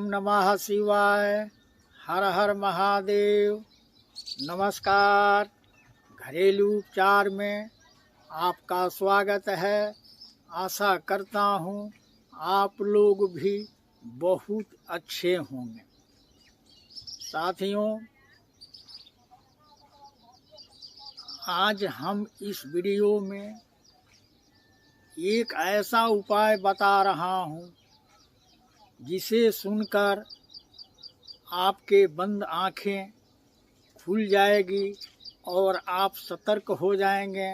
नमः शिवाय। हर हर महादेव। नमस्कार। घरेलू उपचार में आपका स्वागत है। आशा करता हूँ आप लोग भी बहुत अच्छे होंगे। साथियों, आज हम इस वीडियो में एक ऐसा उपाय बता रहा हूँ जिसे सुनकर आपके बंद आँखें खुल जाएगी और आप सतर्क हो जाएंगे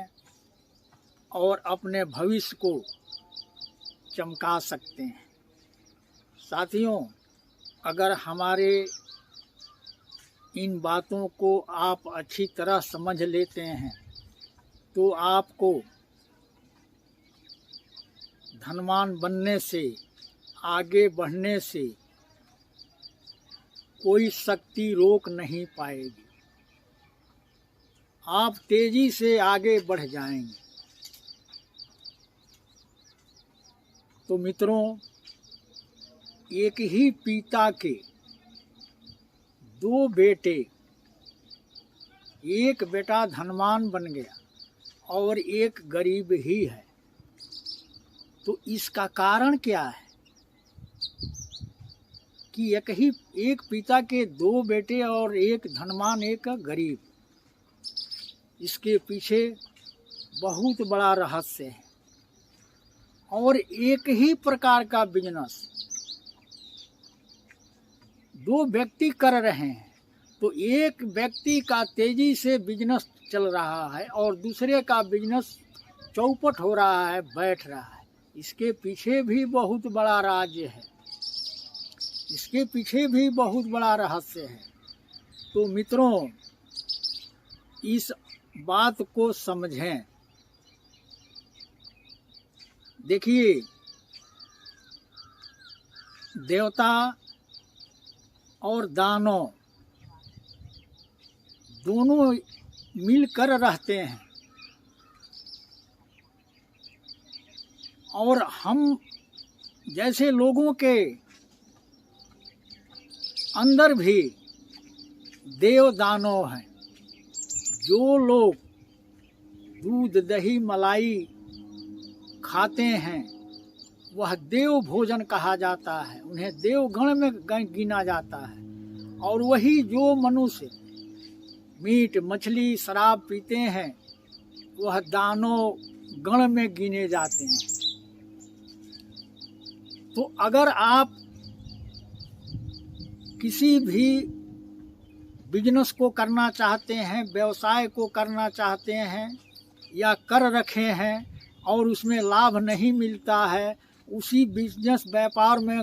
और अपने भविष्य को चमका सकते हैं। साथियों, अगर हमारे इन बातों को आप अच्छी तरह समझ लेते हैं तो आपको धनवान बनने से, आगे बढ़ने से कोई शक्ति रोक नहीं पाएगी। आप तेजी से आगे बढ़ जाएंगे। तो मित्रों, एक ही पिता के दो बेटे, एक बेटा धनवान बन गया और एक गरीब ही है। तो इसका कारण क्या है कि एक पिता के दो बेटे और एक धनवान एक गरीब? इसके पीछे बहुत बड़ा रहस्य है। और एक ही प्रकार का बिजनेस दो व्यक्ति कर रहे हैं, तो एक व्यक्ति का तेजी से बिजनेस चल रहा है और दूसरे का बिजनेस चौपट हो रहा है, बैठ रहा है। इसके पीछे भी बहुत बड़ा राज है, इसके पीछे भी बहुत बड़ा रहस्य है। तो मित्रों, इस बात को समझें। देखिए, देवता और दानव दोनों मिलकर रहते हैं और हम जैसे लोगों के अंदर भी देव दानव हैं। जो लोग दूध दही मलाई खाते हैं वह देव भोजन कहा जाता है, उन्हें देवगण में गिना जाता है। और वही जो मनुष्य मीट मछली शराब पीते हैं वह दानव गण में गिने जाते हैं। तो अगर आप किसी भी बिजनेस को करना चाहते हैं, व्यवसाय को करना चाहते हैं या कर रखे हैं और उसमें लाभ नहीं मिलता है, उसी बिजनेस व्यापार में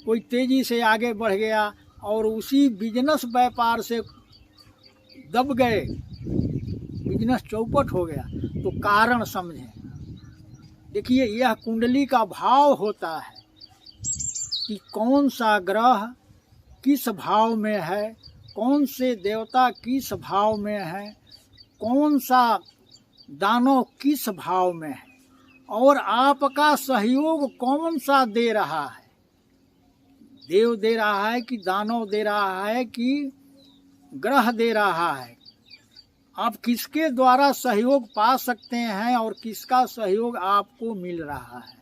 कोई तेज़ी से आगे बढ़ गया और उसी बिजनेस व्यापार से दब गए, बिजनेस चौपट हो गया, तो कारण समझें। देखिए, यह कुंडली का भाव होता है कि कौन सा ग्रह किस भाव में है, कौन से देवता किस भाव में है, कौन सा दानव किस भाव में है और आपका सहयोग कौन सा दे रहा है। देव दे रहा है कि दानव दे रहा है कि ग्रह दे रहा है। आप किसके द्वारा सहयोग पा सकते हैं और किसका सहयोग आपको मिल रहा है।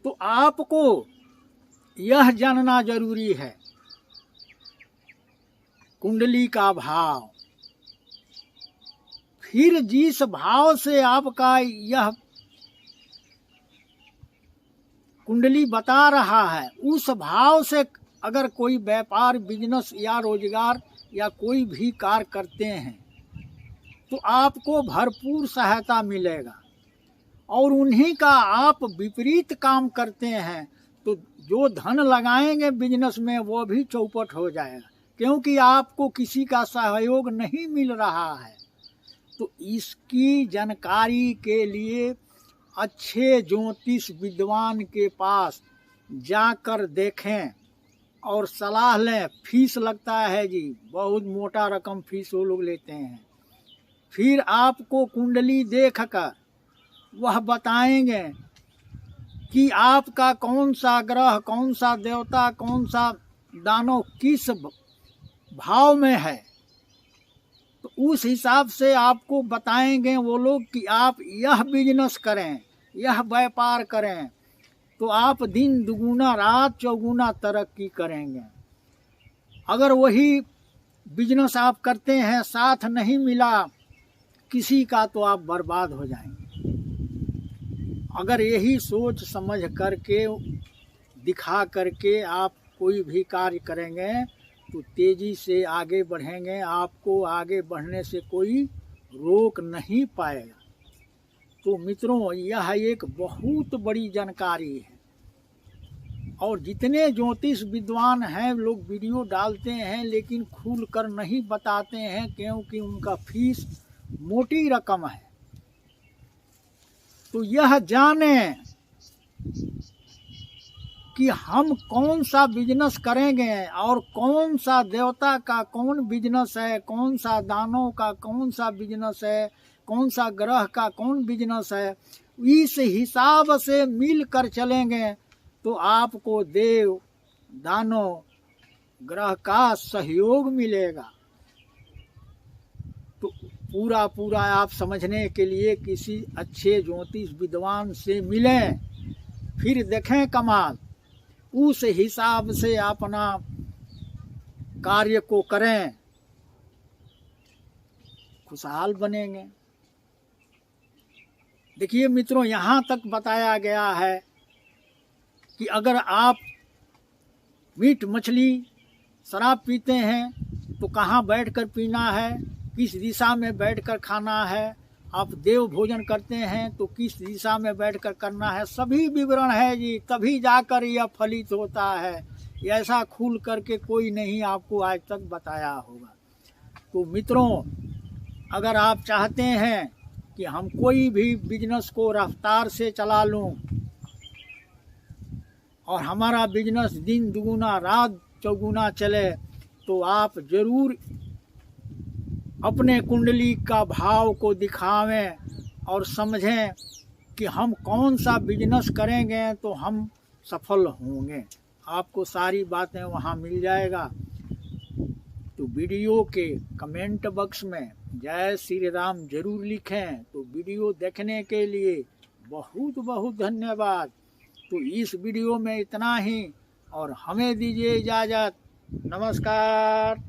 तो आपको यह जानना जरूरी है, कुंडली का भाव। फिर जिस भाव से आपका यह कुंडली बता रहा है, उस भाव से अगर कोई व्यापार, बिजनेस या रोजगार या कोई भी कार्य करते हैं तो आपको भरपूर सहायता मिलेगा। और उन्हीं का आप विपरीत काम करते हैं तो जो धन लगाएंगे बिजनेस में वो भी चौपट हो जाएगा, क्योंकि आपको किसी का सहयोग नहीं मिल रहा है। तो इसकी जानकारी के लिए अच्छे ज्योतिष विद्वान के पास जाकर देखें और सलाह लें। फीस लगता है जी, बहुत मोटा रकम फीस वो लोग लेते हैं। फिर आपको कुंडली देखकर वह बताएंगे कि आपका कौन सा ग्रह, कौन सा देवता, कौन सा दानव किस भाव में है, तो उस हिसाब से आपको बताएंगे वो लोग कि आप यह बिजनेस करें, यह व्यापार करें, तो आप दिन दुगुना रात चौगुना तरक्की करेंगे। अगर वही बिजनेस आप करते हैं, साथ नहीं मिला किसी का, तो आप बर्बाद हो जाएंगे। अगर यही सोच समझ करके, दिखा करके आप कोई भी कार्य करेंगे तो तेजी से आगे बढ़ेंगे, आपको आगे बढ़ने से कोई रोक नहीं पाएगा। तो मित्रों, यह एक बहुत बड़ी जानकारी है, और जितने ज्योतिष विद्वान हैं लोग वीडियो डालते हैं, लेकिन खुल कर नहीं बताते हैं, क्योंकि उनका फीस मोटी रकम है। तो यह जाने कि हम कौन सा बिजनेस करेंगे, और कौन सा देवता का कौन बिजनेस है, कौन सा दानों का कौन सा बिजनेस है, कौन सा ग्रह का कौन बिजनेस है, इस हिसाब से मिल कर चलेंगे तो आपको देव दानव ग्रह का सहयोग मिलेगा। तो पूरा आप समझने के लिए किसी अच्छे ज्योतिष विद्वान से मिलें, फिर देखें कमाल, उस हिसाब से अपना कार्य को करें, खुशहाल बनेंगे। देखिए मित्रों, यहाँ तक बताया गया है कि अगर आप मीट मछली शराब पीते हैं तो कहाँ बैठकर पीना है, किस दिशा में बैठकर खाना है, आप देव भोजन करते हैं तो किस दिशा में बैठकर करना है, सभी विवरण है जी, तभी जाकर यह फलित होता है। ऐसा खुल करके कोई नहीं आपको आज तक बताया होगा। तो मित्रों, अगर आप चाहते हैं कि हम कोई भी बिजनेस को रफ्तार से चला लूं और हमारा बिजनेस दिन दुगुना रात चौगुना चले, तो आप जरूर अपने कुंडली का भाव को दिखावें और समझें कि हम कौन सा बिजनेस करेंगे तो हम सफल होंगे। आपको सारी बातें वहाँ मिल जाएगा। तो वीडियो के कमेंट बॉक्स में जय श्री राम जरूर लिखें। तो वीडियो देखने के लिए बहुत बहुत धन्यवाद। तो इस वीडियो में इतना ही, और हमें दीजिए इजाज़त। नमस्कार।